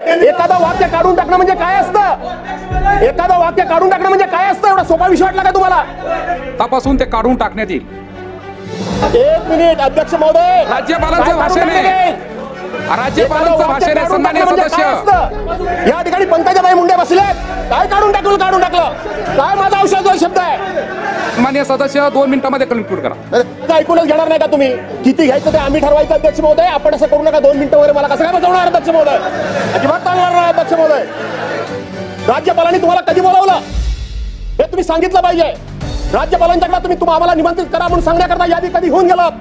एखादं वाक्य काढून टाकणं म्हणजे काय असतं? एखादं वाक्य काढून टाकणं म्हणजे काय असतं? एवढा सोपा विषय वाटला का तुम्हाला? तपासून ते काढून टाकण्यात येईल. एक मिनिट अध्यक्ष महोदय, राज्यपालांचं भाषण आहे. राज्यपालांचं भाषण आहे. सन्माननीय सदस्य, या ठिकाणी पंकजाबाई मुंडे बसले, काय काढून टाकलं? काय माझा औषध शब्द आहे? माननीय सदस्य 2 मिनिटांमध्ये कन्क्लूड करा. ऐकूनच घेणार नाही का तुम्ही? किती घ्यायचं ते आम्ही ठरवायचं अध्यक्ष महोदय. आपण असं करू नका. 2 मिनिटं वगैरे मला कसं काय बजावणार अध्यक्ष महोदय? अजिबात चालणार नाही अध्यक्ष महोदय. राज्यपालांनी तुम्हाला कधी बोलावलं हे तुम्ही सांगितलं पाहिजे. राज्यपालांच्याकडे तुम्ही आम्हाला निमंत्रित करा म्हणून सांगण्याकरता यादी कधी होऊन गेलात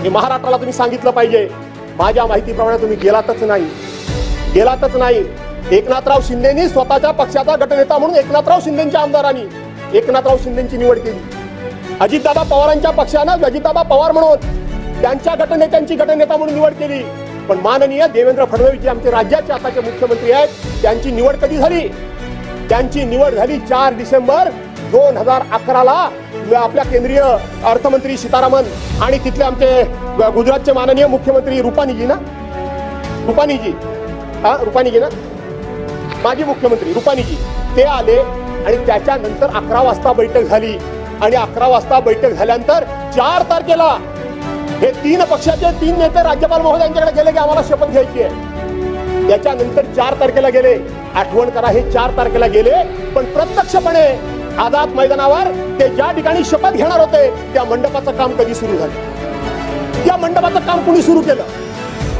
हे महाराष्ट्राला तुम्ही सांगितलं पाहिजे. माझ्या माहितीप्रमाणे तुम्ही गेलातच नाही. एकनाथराव शिंदेनी स्वतःच्या पक्षाचा गटनेता म्हणून एकनाथराव शिंदेच्या आमदारांनी एकनाथराव शिंदेची निवड केली. अजितदादा पवारांच्या पक्षानं अजितदादा पवार म्हणून त्यांच्या गटनेत्यांची गटनेता म्हणून निवड केली. पण माननीय देवेंद्र फडणवीस जे आमचे राज्याचे आताचे मुख्यमंत्री आहेत, त्यांची निवड कधी झाली? त्यांची निवड झाली 4 डिसेंबर 2011ला. आपल्या केंद्रीय अर्थमंत्री सीतारामन आणि तिथले आमचे गुजरातचे माननीय मुख्यमंत्री रुपानीजी ना माजी मुख्यमंत्री रुपानीजी ते आले आणि त्याच्यानंतर 11 वाजता बैठक झाली. आणि 11 वाजता बैठक झाल्यानंतर 4 तारखेला हे 3 पक्षाचे 3 नेते राज्यपाल महोदयांच्याकडे गेले की आम्हाला शपथ घ्यायची आहे. त्याच्यानंतर 4 तारखेला गेले. आठवण करा, हे 4 तारखेला गेले. पण प्रत्यक्षपणे आझाद मैदानावर ते ज्या ठिकाणी शपथ घेणार होते त्या मंडपाचं काम कधी सुरू झालं? त्या मंडपाचं काम कुणी सुरू केलं?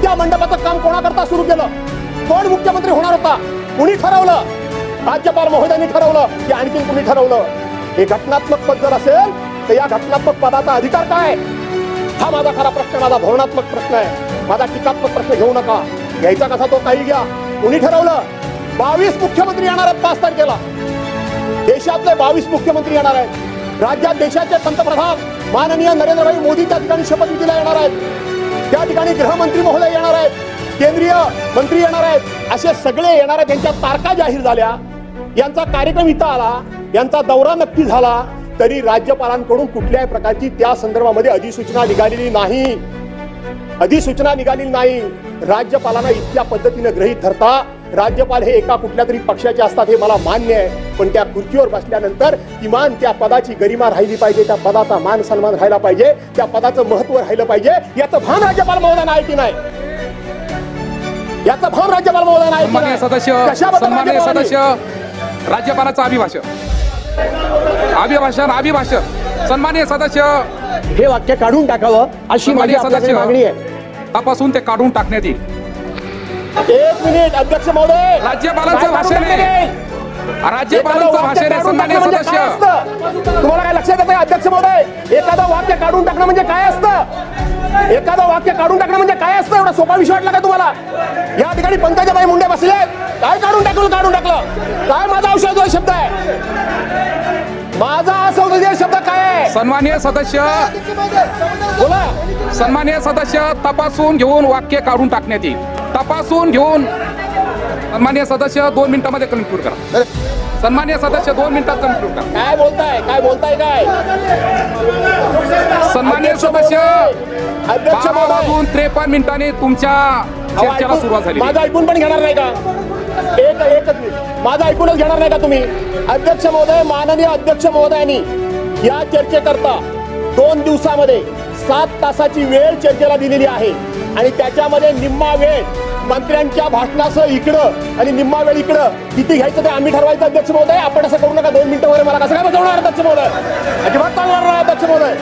त्या मंडपाचं काम कोणाकरता सुरू केलं? कोण मुख्यमंत्री होणार होता? कुणी ठरवलं? राज्यपाल महोदयांनी ठरवलं की आणखी कुणी ठरवलं? हे घटनात्मक पद जर असेल तर या घटनात्मक पदाचा अधिकार काय? हा माझा खरा प्रश्न, माझा धोरणात्मक प्रश्न आहे. माझा टीकात्मक प्रश्न घेऊ नका. घ्यायचा कसा तो काही घ्या. कुणी ठरवलं? 22 मुख्यमंत्री येणार आहेत 5 तारखेला. देशातले 22 मुख्यमंत्री येणार आहेत. राज्यात देशाचे पंतप्रधान माननीय नरेंद्रभाई मोदी त्या ठिकाणी शपथविधीला येणार आहेत. त्या ठिकाणी गृहमंत्री महोदय येणार आहेत. केंद्रीय मंत्री येणार आहेत. असे सगळे येणार आहेत. त्यांच्या तारखा जाहीर झाल्या. यांचा कार्यक्रम इथं आला. यांचा दौरा नक्की झाला. तरी राज्यपालांकडून कुठल्याही प्रकारची त्या संदर्भामध्ये अधिसूचना निघालेली नाही. राज्यपालांना इतक्या पद्धतीने गृहीत धरता. राज्यपाल हे एका कुठल्या तरी पक्षाचे असतात हे मला मान्य आहे. पण त्या खुर्चीवर बसल्यानंतर किमान त्या पदाची गरिमा राहिली पाहिजे. त्या पदाचा मान सन्मान राहिला पाहिजे. त्या पदाचं महत्व राहिलं पाहिजे. याचं भान राज्यपाल महोदयांना आहे की नाही? याचं भान राज्यपाल महोदयांना आहे की नाही? सन्माननीय सदस्य, राज्यपालाचं अभिभाषण सन्माननीय सदस्य, हे वाक्य काढून टाकावं अशी माझी आपल्याकडे मागणी आहे. तपासून ते काढून टाकण्यात येईल. 1 मिनिट अध्यक्ष महोदय, राज्यपालांचं भाषण आहे. सन्माननीय सदस्य, तुम्हाला काय लक्षात येतं अध्यक्ष महोदय? एखादं वाक्य काढून टाकणं म्हणजे काय असतं? एवढा सोपा विषय वाटला का तुम्हाला? या ठिकाणी पंकजाबाई मुंडे बसले, काय काढून टाकलं? काय माझा औषध शब्द आहे? माझा असंवेदनीय शब्द काय आहे? सन्माननीय सदस्य बोला. सन्माननीय सदस्य, तपासून घेऊन वाक्य काढून टाकण्यात येईल. सन्माननीय सदस्य 2 मिनिटांमध्ये कन्क्लूड करा. सन्माननीय सदस्य 2 मिनिटात कन्क्लूड करा. काय बोलताय? सन्माननीय सदस्य, अध्यक्ष 12:53 मिनिटांनी तुमच्या चर्चेला सुरुवात झाली. माझं ऐकून पण घेणार नाही का? एकच मिनिट, माझं ऐकूनच घेणार नाही का तुम्ही? अध्यक्ष महोदय, माननीय अध्यक्ष महोदयांनी या चर्चेकरता 2 दिवसामध्ये 7 तासाची वेळ चर्चेला दिलेली आहे. आणि त्याच्यामध्ये निम्मा वेळ मंत्र्यांच्या भाषणासह इकडं आणि निम्मा वेळ इकडं. किती घ्यायचं ते आम्ही ठरवायचं अध्यक्ष महोदय. आपण असं करू नका. 2 मिनिटं वगैरे मला कसं काय बजावणार अध्यक्ष महोदय? अजिबात चालणार नाही अध्यक्ष महोदय.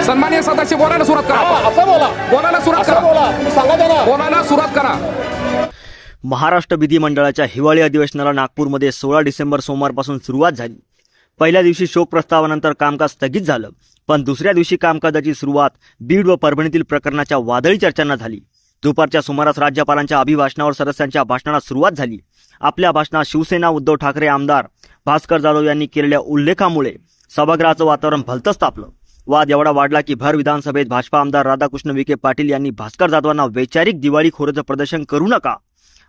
सन्माननीय सदस्य, बोलायला सुरुवात करा. असं बोला. तुम्ही सांगा त्यांना बोलायला सुरुवात करा. महाराष्ट्र विधिमंडळाच्या हिवाळी अधिवेशनाला नागपूरमध्ये 16 डिसेंबर सोमवारपासून सुरुवात झाली. पहिल्या दिवशी शोक प्रस्तावानंतर कामकाज स्थगित झालं. पण दुसऱ्या दिवशी कामकाजाची सुरुवात बीड व परभणीतील प्रकरणाच्या वादळी चर्चांना झाली. दुपारच्या सुमारास राज्यपालांच्या अभिभाषणावर सदस्यांच्या भाषणाला सुरुवात झाली. आपल्या भाषणात शिवसेना उद्धव ठाकरे आमदार भास्कर जाधव यांनी केलेल्या उल्लेखामुळे सभागृहाचं वातावरण भलतंच तापलं. वाद एवढा वाढला की भर विधानसभेत भाजपा आमदार राधाकृष्ण विखे पाटील यांनी भास्कर जाधवांना वैचारिक दिवाळीखोरीचं प्रदर्शन करू नका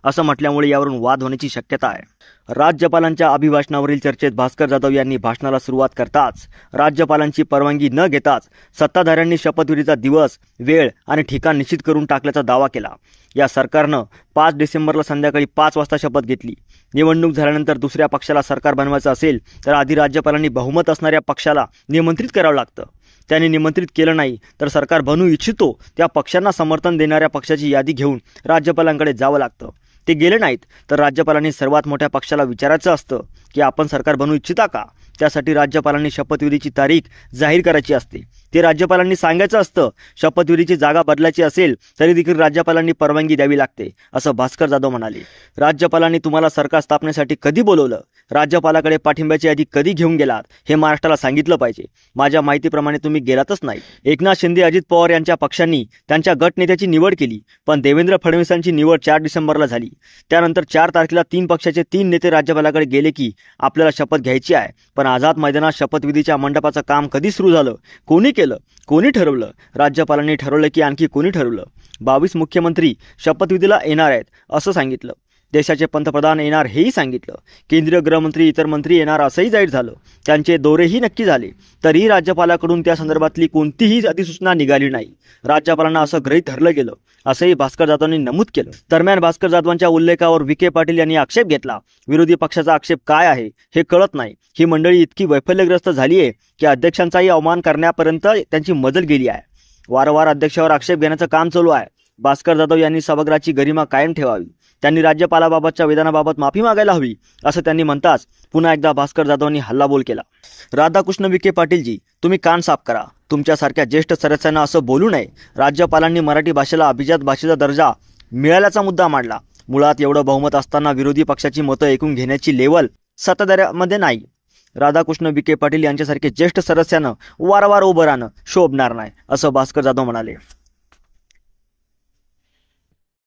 असं म्हटल्यामुळे यावरून वाद होण्याची शक्यता आहे. राज्यपालांच्या अभिभाषणावरील चर्चेत भास्कर जाधव यांनी भाषणाला सुरुवात करताच राज्यपालांची परवानगी न घेताच सत्ताधाऱ्यांनी शपथविधीचा दिवस, वेळ आणि ठिकाण निश्चित करून टाकल्याचा दावा केला. या सरकारनं 5 डिसेंबरला संध्याकाळी 5 वाजता शपथ घेतली. निवडणूक झाल्यानंतर दुसऱ्या पक्षाला सरकार बनवायचं असेल तर आधी राज्यपालांनी बहुमत असणाऱ्या पक्षाला निमंत्रित करावं लागतं. त्यांनी निमंत्रित केलं नाही तर सरकार बनवू इच्छितो त्या पक्षांना समर्थन देणाऱ्या पक्षाची यादी घेऊन राज्यपालांकडे जावं लागतं. ते गेले नाहीत तर राज्यपालांनी सर्वात मोठ्या पक्षाला विचारायचं असतं की आपण सरकार बनवू इच्छिता का. त्यासाठी राज्यपालांनी शपथविधीची तारीख जाहीर करायची असते. ते राज्यपालांनी सांगायचं असतं. शपथविधीची जागा बदलायची असेल तरी देखील राज्यपालांनी परवानगी द्यावी लागते, असं भास्कर जाधव म्हणाले. राज्यपालांनी तुम्हाला सरकार स्थापनेसाठी कधी बोलवलं, राज्यपालाकडे पाठिंब्याची यादी कधी घेऊन गेलात हे महाराष्ट्राला सांगितलं पाहिजे. माझ्या माहितीप्रमाणे तुम्ही गेलातच नाही. एकनाथ शिंदे, अजित पवार यांच्या पक्षांनी त्यांच्या गटनेत्याची निवड केली, पण देवेंद्र फडणवीसांची निवड 4 डिसेंबरला झाली. त्यानंतर 4 तारखेला 3 पक्षाचे 3 नेते राज्यपालाकडे गेले की आपल्याला शपथ घ्यायची आहे. पण आझाद मैदानात शपथविधीच्या मंडपाचं काम कधी सुरू झालं, कोणी केलं, कोणी ठरवलं, राज्यपालांनी ठरवलं की आणखी कोणी ठरवलं. 22 मुख्यमंत्री शपथविधीला येणार आहेत असं सांगितलं. देशाचे पंतप्रधान येणार हेही सांगितलं. केंद्रीय गृहमंत्री, इतर मंत्री येणार असंही जाहीर झालं. त्यांचे दौरेही नक्की झाले. तरीही राज्यपालाकडून त्या संदर्भातली कोणतीही अधिसूचना निघाली नाही. राज्यपालांना असं गृहीत धरलं गेलं असंही भास्कर जाधवांनी नमूद केलं. दरम्यान भास्कर जाधवांच्या उल्लेखावर विखे पाटील यांनी आक्षेप घेतला. विरोधी पक्षाचा आक्षेप काय आहे हे कळत नाही. ही मंडळी इतकी वैफल्यग्रस्त झाली आहे की अध्यक्षांचाही अवमान करण्यापर्यंत त्यांची मजल गेली आहे. वारंवार अध्यक्षावर आक्षेप घेण्याचं काम चालू आहे. भास्कर जाधव यांनी सभागृहाची गरिमा कायम ठेवावी. त्यांनी राज्यपालाबाबतच्या विधानाबाबत माफी मागायला हवी असं त्यांनी म्हणताच पुन्हा एकदा भास्कर जाधवांनी हल्लाबोल केला. राधाकृष्ण विखे पाटीलजी, तुम्ही कान साफ करा. तुमच्यासारख्या ज्येष्ठ सदस्यांना असं बोलू नये. राज्यपालांनी मराठी भाषेला अभिजात भाषेचा दर्जा मिळाल्याचा मुद्दा मांडला. मुळात एवढं बहुमत असताना विरोधी पक्षाची मतं ऐकून घेण्याची लेवल सत्ताधाऱ्यांमध्ये नाही. राधाकृष्ण विखे पाटील यांच्यासारखे ज्येष्ठ सदस्यानं वारंवार उभं राहणं शोभणार नाही असं भास्कर जाधव म्हणाले.